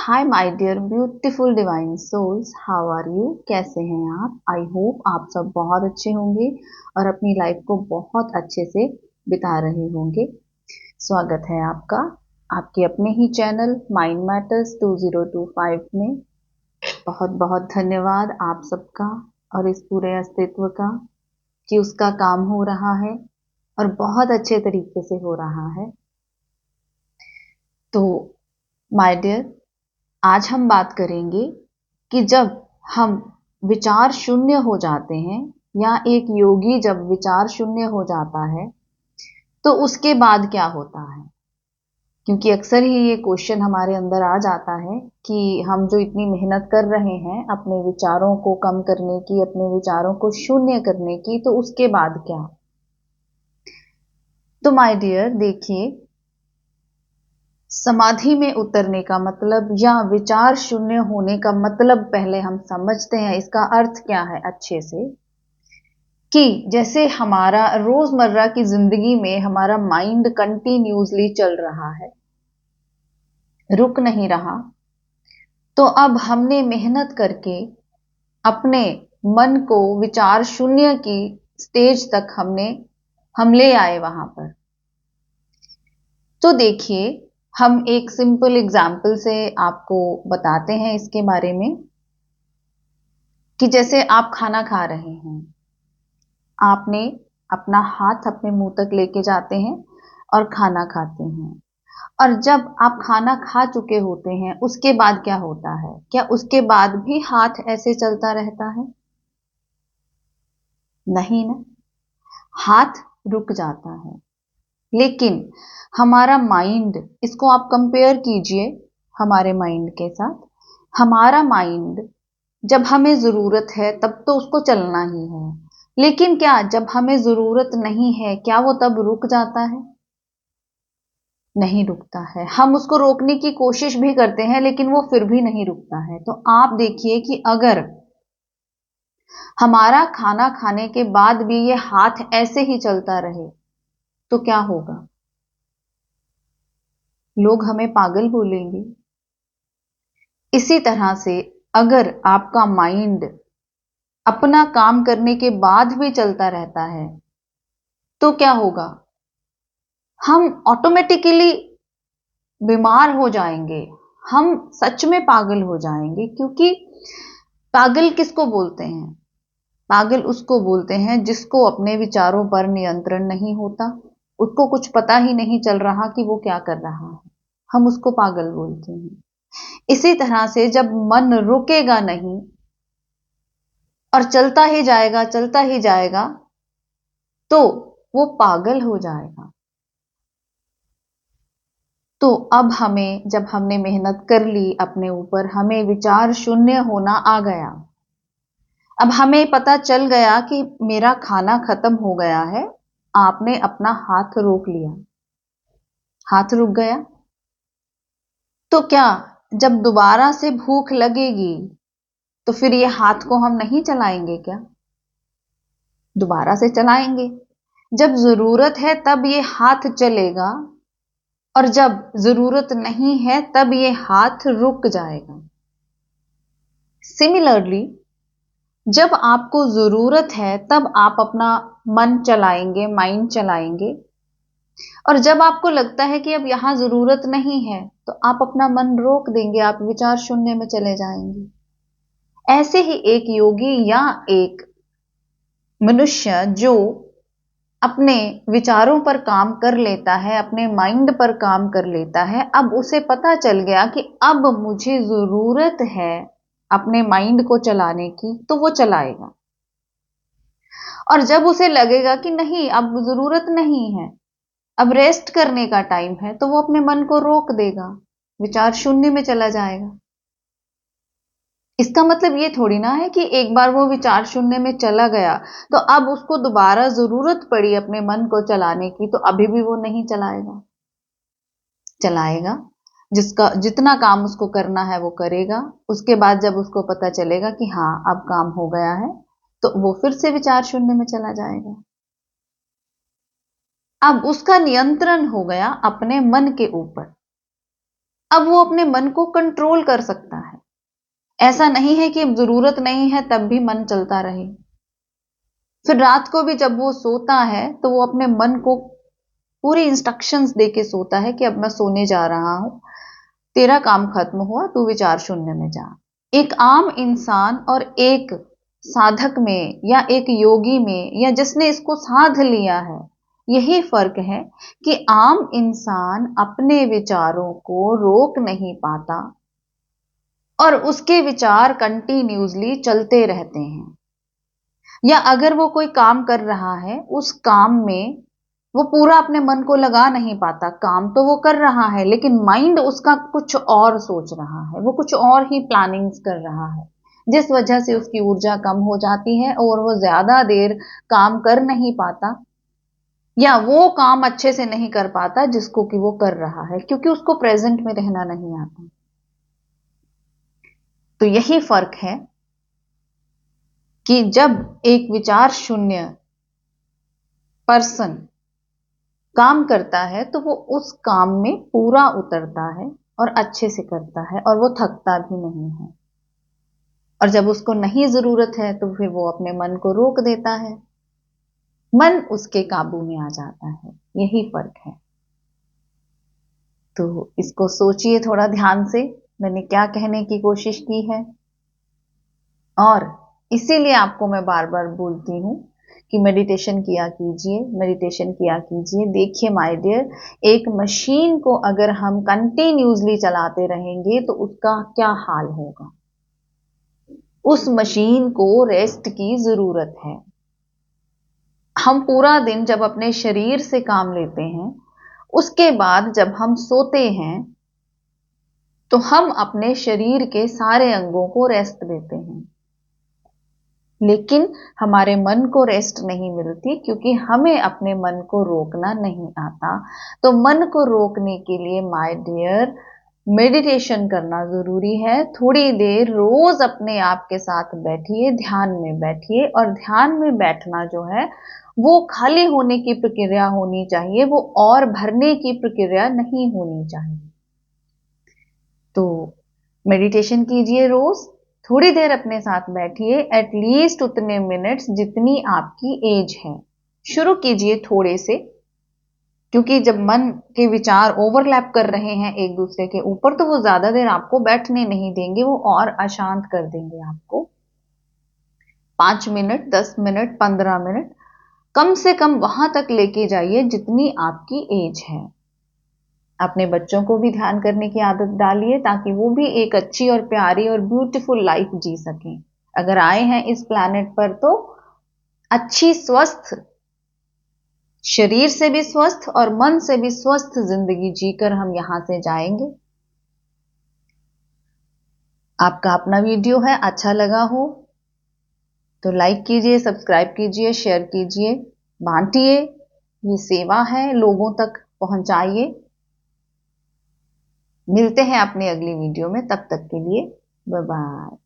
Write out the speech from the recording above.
Hi my dear beautiful divine souls, how are you? कैसे हैं आप? आई होप आप सब बहुत अच्छे होंगे और अपनी लाइफ को बहुत अच्छे से बिता रहे होंगे। स्वागत है आपका आपके अपने ही चैनल माइंड मैटर्स 2025 में। बहुत बहुत धन्यवाद आप सबका और इस पूरे अस्तित्व का कि उसका काम हो रहा है और बहुत अच्छे तरीके से हो रहा है। तो माय डियर, आज हम बात करेंगे कि जब हम विचार शून्य हो जाते हैं या एक योगी जब विचार शून्य हो जाता है तो उसके बाद क्या होता है। क्योंकि अक्सर ही ये क्वेश्चन हमारे अंदर आ जाता है कि हम जो इतनी मेहनत कर रहे हैं अपने विचारों को कम करने की, अपने विचारों को शून्य करने की, तो उसके बाद क्या। तो माय डियर देखिए, समाधि में उतरने का मतलब या विचार शून्य होने का मतलब पहले हम समझते हैं इसका अर्थ क्या है अच्छे से। कि जैसे हमारा रोजमर्रा की जिंदगी में हमारा माइंड कंटिन्यूसली चल रहा है, रुक नहीं रहा। तो अब हमने मेहनत करके अपने मन को विचार शून्य की स्टेज तक हम ले आए वहां पर। तो देखिए, हम एक सिंपल एग्जाम्पल से आपको बताते हैं इसके बारे में कि जैसे आप खाना खा रहे हैं, आपने अपना हाथ अपने मुंह तक लेके जाते हैं और खाना खाते हैं। और जब आप खाना खा चुके होते हैं उसके बाद क्या होता है? क्या उसके बाद भी हाथ ऐसे चलता रहता है? नहीं ना, हाथ रुक जाता है। लेकिन हमारा माइंड, इसको आप कंपेयर कीजिए हमारे माइंड के साथ। हमारा माइंड जब हमें जरूरत है तब तो उसको चलना ही है, लेकिन क्या जब हमें जरूरत नहीं है क्या वो तब रुक जाता है? नहीं रुकता है। हम उसको रोकने की कोशिश भी करते हैं लेकिन वो फिर भी नहीं रुकता है। तो आप देखिए कि अगर हमारा खाना खाने के बाद भी ये हाथ ऐसे ही चलता रहे तो क्या होगा? लोग हमें पागल बोलेंगे। इसी तरह से अगर आपका माइंड अपना काम करने के बाद भी चलता रहता है तो क्या होगा? हम ऑटोमेटिकली बीमार हो जाएंगे, हम सच में पागल हो जाएंगे। क्योंकि पागल किसको बोलते हैं? पागल उसको बोलते हैं जिसको अपने विचारों पर नियंत्रण नहीं होता, उसको कुछ पता ही नहीं चल रहा कि वो क्या कर रहा है, हम उसको पागल बोलते हैं। इसी तरह से जब मन रुकेगा नहीं और चलता ही जाएगा तो वो पागल हो जाएगा। तो अब हमें, जब हमने मेहनत कर ली अपने ऊपर, हमें विचार शून्य होना आ गया। अब हमें पता चल गया कि मेरा खाना खत्म हो गया है। आपने अपना हाथ रोक लिया, हाथ रुक गया। तो क्या जब दोबारा से भूख लगेगी तो फिर ये हाथ को हम नहीं चलाएंगे क्या? दोबारा से चलाएंगे। जब जरूरत है तब ये हाथ चलेगा और जब जरूरत नहीं है तब ये हाथ रुक जाएगा। सिमिलरली, जब आपको जरूरत है तब आप अपना मन चलाएंगे, माइंड चलाएंगे। और जब आपको लगता है कि अब यहां जरूरत नहीं है तो आप अपना मन रोक देंगे, आप विचार शून्य में चले जाएंगे। ऐसे ही एक योगी या एक मनुष्य जो अपने विचारों पर काम कर लेता है, अपने माइंड पर काम कर लेता है, अब उसे पता चल गया कि अब मुझे जरूरत है अपने माइंड को चलाने की, तो वो चलाएगा। और जब उसे लगेगा कि नहीं अब जरूरत नहीं है, अब रेस्ट करने का टाइम है, तो वो अपने मन को रोक देगा, विचार शून्य में चला जाएगा। इसका मतलब ये थोड़ी ना है कि एक बार वो विचार शून्य में चला गया तो अब उसको दोबारा जरूरत पड़ी अपने मन को चलाने की तो अभी भी वो नहीं चलाएगा। चलाएगा, जिसका जितना काम उसको करना है वो करेगा। उसके बाद जब उसको पता चलेगा कि हाँ अब काम हो गया है तो वो फिर से विचार शून्य में चला जाएगा। अब उसका नियंत्रण हो गया अपने मन के ऊपर। अब वो अपने मन को कंट्रोल कर सकता है। ऐसा नहीं है कि अब जरूरत नहीं है तब भी मन चलता रहे। फिर रात को भी जब वो सोता है तो वो अपने मन को पूरी इंस्ट्रक्शंस दे के सोता है कि अब मैं सोने जा रहा हूं, तेरा काम खत्म हुआ, तू विचार शून्य में जा। एक आम इंसान और एक साधक में या एक योगी में या जिसने इसको साध लिया है, यही फर्क है कि आम इंसान अपने विचारों को रोक नहीं पाता और उसके विचार कंटिन्यूसली चलते रहते हैं। या अगर वो कोई काम कर रहा है, उस काम में वो पूरा अपने मन को लगा नहीं पाता। काम तो वो कर रहा है लेकिन माइंड उसका कुछ और सोच रहा है, वो कुछ और ही प्लानिंग्स कर रहा है, जिस वजह से उसकी ऊर्जा कम हो जाती है और वो ज्यादा देर काम कर नहीं पाता या वो काम अच्छे से नहीं कर पाता जिसको कि वो कर रहा है, क्योंकि उसको प्रेजेंट में रहना नहीं आता। तो यही फर्क है कि जब एक विचार शून्य पर्सन काम करता है तो वो उस काम में पूरा उतरता है और अच्छे से करता है और वो थकता भी नहीं है। और जब उसको नहीं जरूरत है तो फिर वो अपने मन को रोक देता है, मन उसके काबू में आ जाता है। यही फर्क है। तो इसको सोचिए थोड़ा ध्यान से, मैंने क्या कहने की कोशिश की है। और इसीलिए आपको मैं बार बार बोलती हूं कि मेडिटेशन किया कीजिए, मेडिटेशन किया कीजिए। देखिए माय डियर, एक मशीन को अगर हम कंटिन्यूसली चलाते रहेंगे तो उसका क्या हाल होगा। उस मशीन को रेस्ट की जरूरत है। हम पूरा दिन जब अपने शरीर से काम लेते हैं, उसके बाद जब हम सोते हैं तो हम अपने शरीर के सारे अंगों को रेस्ट देते हैं, लेकिन हमारे मन को रेस्ट नहीं मिलती क्योंकि हमें अपने मन को रोकना नहीं आता। तो मन को रोकने के लिए माय डियर मेडिटेशन करना जरूरी है। थोड़ी देर रोज अपने आप के साथ बैठिए, ध्यान में बैठिए। और ध्यान में बैठना जो है वो खाली होने की प्रक्रिया होनी चाहिए, वो और भरने की प्रक्रिया नहीं होनी चाहिए। तो मेडिटेशन कीजिए रोज, थोड़ी देर अपने साथ बैठिए, एटलीस्ट उतने मिनट्स जितनी आपकी एज है। शुरू कीजिए थोड़े से, क्योंकि जब मन के विचार ओवरलैप कर रहे हैं एक दूसरे के ऊपर तो वो ज्यादा देर आपको बैठने नहीं देंगे, वो और अशांत कर देंगे आपको। 5 मिनट, 10 मिनट, 15 मिनट, कम से कम वहां तक लेके जाइए जितनी आपकी एज है। अपने बच्चों को भी ध्यान करने की आदत डालिए ताकि वो भी एक अच्छी और प्यारी और ब्यूटीफुल लाइफ जी सकें। अगर आए हैं इस प्लैनेट पर तो अच्छी, स्वस्थ, शरीर से भी स्वस्थ और मन से भी स्वस्थ जिंदगी जीकर हम यहां से जाएंगे। आपका अपना वीडियो है, अच्छा लगा हो तो लाइक कीजिए, सब्सक्राइब कीजिए, शेयर कीजिए, बांटिए। ये सेवा है, लोगों तक पहुंचाइए। मिलते हैं अपनी अगली वीडियो में, तब तक के लिए बाय बाय।